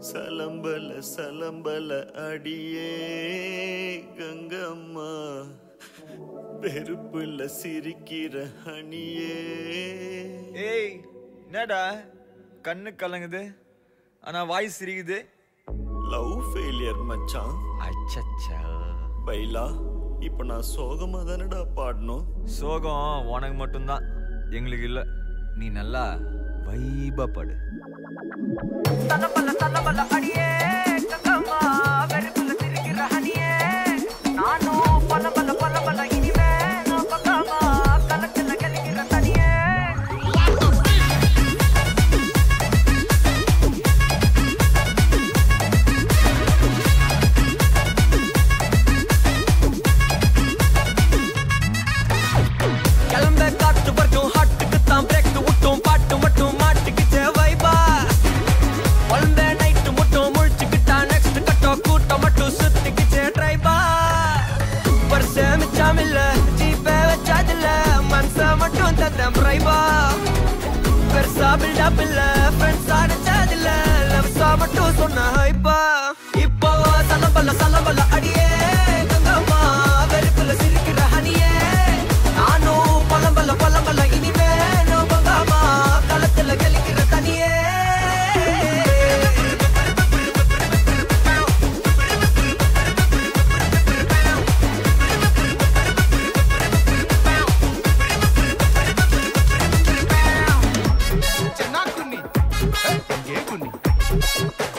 சலம்பல சலம்பல அடியே கங்கம்மா வெறுப்புல சிரிக்கிற ஹனியே. ஏய் என்னடா கண்ணு கலங்குது ஆனா வாய் சிரிக்குது? லவ் ஃபெயிலியர் மச்சான். அச்சச்சா பைலா இப்ப நான் சோகமா தானடா பாடணும். சோகம் உனக்கு மட்டும்தான், எங்களுக்கு இல்ல. நீ நல்லா வைபா பாடு. தலபல தலபல அடியே கங்கம்மா வெறுப்புல சிரிக்கிற ஹனியே. நானும் பலபல பலபல இனிமே நான் பக்காமா கலத்துல கலிக்கிற தனியே. கிளம்ப காற்று வரைக்கும் ஹாட்டுக்கு தான் பிரேக் விட்டும் பாட்டு மட்டும் மாட்டுக்குச்சே வைபா. ஒன்ப நைட்டு மட்டும் முழிச்சுக்கிட்டா நெக்ஸ்ட் கட்டோ கூட்டம் மட்டும் சுத்திக்குச்சே ட்ரைபா. வருஷ மிச்சம் இல்ல ஜீப்பே வச்சாதில்ல மனச மட்டும் தந்தேன் பிரைபா. பெருசா பில்டப் இல்ல ஃப்ரெண்ட்ஸ் அடிச்சதில்ல லவ்ஸா மட்டும் சொன்ன ஹைப்பா. இப்போ சலம்பல்ல சலம்பல்ல அடியே கங்கம்மா வெறுப்புல சிரிக்கிற ஹனியே. நானும் பலம்பல்ல பலம்பல்ல இனிமே நோ பங்காமா களத்துல கலிக்கிற தனியே. Hey,